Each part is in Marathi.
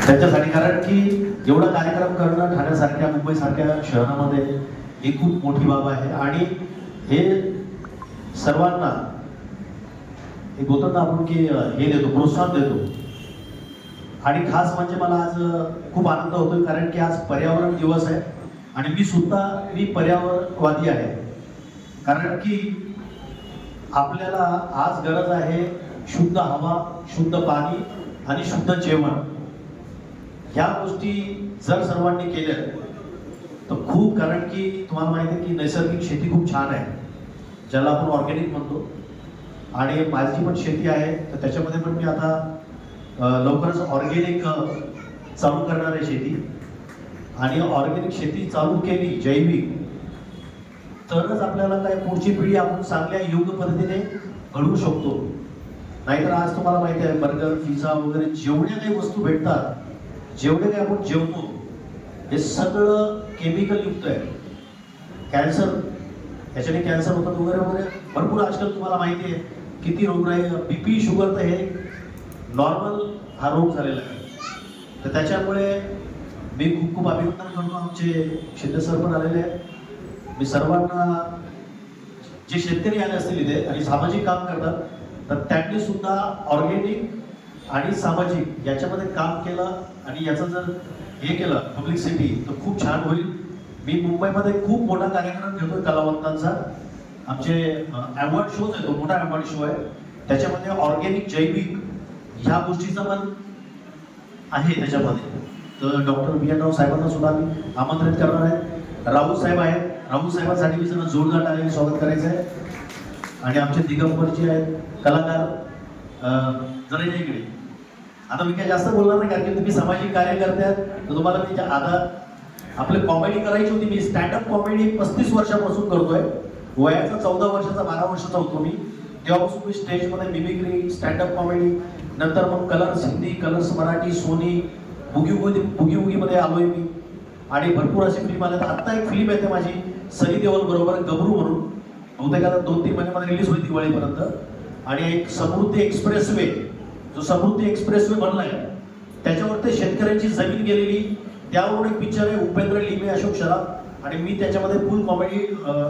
त्यांच्यासाठी, कारण की एवढा कार्यक्रम करणं ठाण्यासारख्या मुंबईसारख्या शहरामध्ये ही खूप मोठी बाब आहे. आणि हे सर्वांना एक होतं ना आपण की हे देतो, प्रोत्साहन देतो. आणि खास म्हणजे मला आज खूप आनंद होतोय कारण की आज पर्यावरण दिवस आहे आणि मी पर्यावरणवादी आहे. कारण की आपल्याला आज गरज आहे शुद्ध हवा, शुद्ध पाणी आणि शुद्ध जेवण. ह्या गोष्टी जर सर्वांनी केल्या तर खूप, कारण की तुम्हाला माहिती आहे की नैसर्गिक शेती खूप छान आहे, ज्याला आपण ऑर्गॅनिक म्हणतो. आणि माझी पण शेती आहे, तर त्याच्यामध्ये पण मी आता लवकरच ऑर्गॅनिक चालू करणार आहे शेती. आणि ऑर्गॅनिक शेती चालू केली जैविक, तरच आपल्याला काय पुढची पिढी आपण चांगल्या योग्य पद्धतीने घडवू शकतो. नाहीतर आज तुम्हाला माहिती आहे बर्गर, पिझ्झा वगैरे जेवढ्या काही वस्तू भेटतात, जेवढे काही आपण जेवतो, हे सगळं केमिकल युक्त आहे. कॅन्सर, याच्याने कॅन्सर होतात वगैरे वगैरे भरपूर आजकाल तुम्हाला माहिती आहे किती रोगराई, बीपी, शुगर, तर हे नॉर्मल हा रोग झालेला आहे. तर त्याच्यामुळे मी खूप खूप अभिनंदन करतो. आमचे शिंदे सर पण आलेले आहेत. मी सर्वांना, जे शेतकरी आले असतील इथे आणि सामाजिक काम करतात, तर त्यांनी सुद्धा ऑर्गॅनिक आणि सामाजिक याच्यामध्ये काम केलं आणि याचं जर हे केलं पब्लिसिटी तर खूप छान होईल. मी मुंबईमध्ये खूप मोठा कार्यक्रम घेतोय कलावंतांचा. आमचे अवॉर्ड शोज आहे, तो मोठा अवॉर्ड शो आहे. त्याच्यामध्ये ऑर्गॅनिक, जैविक ह्या गोष्टीचं पण आहे त्याच्यामध्ये. तर डॉक्टर बी एन राव साहेबांना सुद्धा मी आमंत्रित करणार आहे. राहुल साहेब आहेत, राहुल साहेबांसाठी मी सगळं जोरदार टाळ्यांनी स्वागत करायचं आहे. आणि आमचे दिगंबरजी आहेत कलाकार, जरा इकडे. आता मी काय जास्त बोलणार नाही कारण की तुम्ही सामाजिक कार्य करताय, तर तुम्हाला मी आता आपली कॉमेडी करायची होती. मी स्टँडअप कॉमेडी 35 वर्षापासून करतोय. वयाचा 14 वर्षाचा, 12 वर्षाचा होतो मी, तेव्हापासून मी स्टेजमध्ये मिमिक्री, स्टँडअप कॉमेडी, नंतर मग Colors Hindi, Colors Marathi, Sony, Boogie मध्ये आलोय मी. आणि भरपूर अशी फिल्म आल्या. आता एक फिल्म येते माझी सनी देओल बरोबर, गबरू म्हणून, बहुतेक आता 2-3 महिन्यामध्ये रिलीज होईल दिवाळीपर्यंत. आणि एक समृद्धी एक्सप्रेसवे, जो समृद्धी एक्सप्रेसवे बनलाय त्याच्यावर ते शेतकऱ्यांची जमीन गेलेली, त्यावरून एक पिक्चर आहे, उपेंद्र लिमे, अशोक शराफ. आणि मी त्याच्यामध्ये फुल कॉमेडी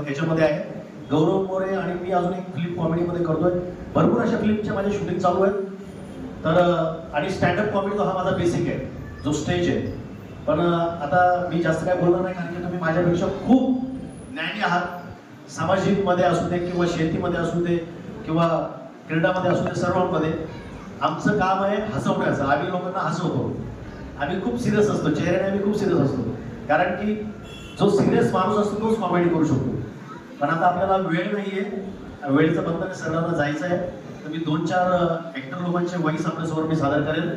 याच्यामध्ये आहे. गौरव मोरे आणि मी अजून एक फिल्म कॉमेडीमध्ये करतोय. भरपूर अशा फिल्मच्या माझे शूटिंग चालू आहेत. तर आणि स्टँडअप कॉमेडी हा माझा बेसिक आहे, जो स्टेज आहे. पण आता मी जास्त काय बोलणार नाही कारण की तुम्ही माझ्यापेक्षा खूप ज्ञानी आहात. सामाजिक मध्ये असू दे किंवा शेतीमध्ये असू दे किंवा क्रीडामध्ये असू दे, सर्वांमध्ये आमचं काम आहे हसवण्याचं. आम्ही लोकांना हसवतो. आम्ही खूप सिरियस असतो, चेहऱ्याने आम्ही खूप सिरियस असतो, कारण की जो सिरियस माणूस असतो तोच कॉमेडी करू शकतो. पण आता आपल्याला वेळ नाहीये, वेळेचं बंधन सर्वांना जायचं आहे. तर मी 2-4 ऍक्टर लोकांचे वॉइस आपल्यासमोर मी सादर करेन.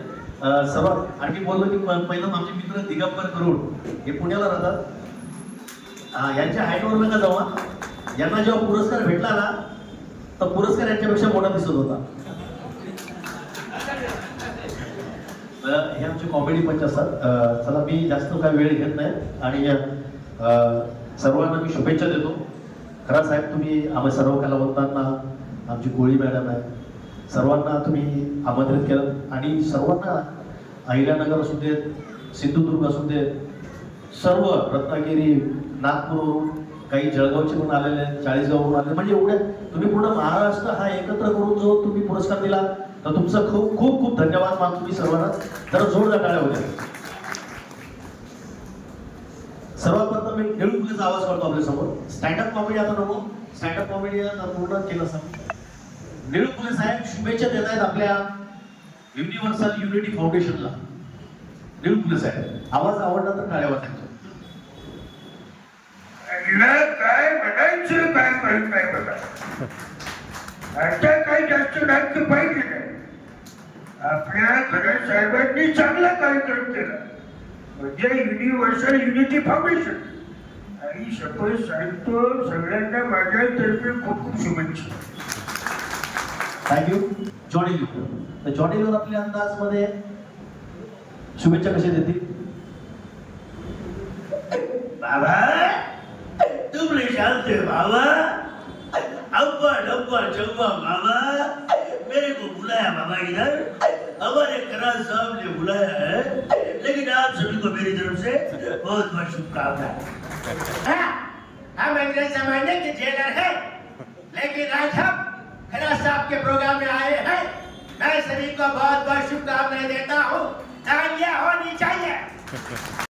सर्वात आणि मी बोललो की पहिलं आमचे मित्र दिगंबर करूड, हे पुण्याला राहतात. यांच्या हाईटवर नका जाऊ. यांना जेव्हा पुरस्कार भेटला ना, तर पुरस्कार यांच्यापेक्षा मोठा दिसत होता. हे आमचे कॉमेडी पंच असतात. चला मी जास्त काय वेळ घेत नाही आणि सर्वांना मी शुभेच्छा देतो. खरा साहेब, तुम्ही आम्हा सर्व कलावंतांना, आमची कोळी मॅडम आहे, सर्वांना तुम्ही आमंत्रित केलं. आणि सर्वांना अहिल्यानगर असू देत, सिंधुदुर्ग असू देत, सर्व रत्नागिरी, नागपूरवरून, काही जळगावचे पण आलेले आहेत, चाळीसगाववरून आले, म्हणजे एवढे तुम्ही पूर्ण महाराष्ट्र हा एकत्र करून जो तुम्ही पुरस्कार दिला, तर तुमचं खूप खूप खूप धन्यवाद मानतो मी सर्वांना. जरा जोरदार टाळ्या होत्या. सर्वात प्रथम मी निळू फुलेचा आवाज करतो आपल्या समोर. स्टँडअप कॉमेडी आता नको, स्टँडअप कॉमेडी पूर्ण केलं असं. निळू फुले साहेब शुभेच्छा देत आहेत आपल्या युनिव्हर्सल युनिटी फाउंडेशनला. निळू फुले साहेब, आवाज आवडला तर टाळ्या वाजवा. काय म्हणायचं, काय कळत नाही बघा. आता काही जास्त नाटक पाहिजे नाही. आपल्या खऱ्या साहेबांनी चांगला कार्यक्रम केला, म्हणजे युनिव्हर्सल युनिटी फाउंडेशन. आणि शपथ सांगतो सगळ्यांना माझ्यातर्फे खूप खूप शुभेच्छा. थँक्यू. जॉनी लिओ, तर जॉनी लिओ आपल्या अंदाजमध्ये शुभेच्छा कशा देतील? बाबा तुम निशानते बाबा, अब्बा डब्बा जब्बा बाबा, मेरे को बुलाया बाबा इधर, हमारे करार साहब ने बुलाया है आप सभी को मेरी तरफ से बहुत बहुत शुभकामनाएं। हम अंग्रेज जमाने के जेलर हैं, लेकिन आज हम खन्ना साहब के प्रोग्राम में आए हैं। मैं सभी को बहुत बहुत शुभकामनाएं देता हूँ। तालियां होनी चाहिए।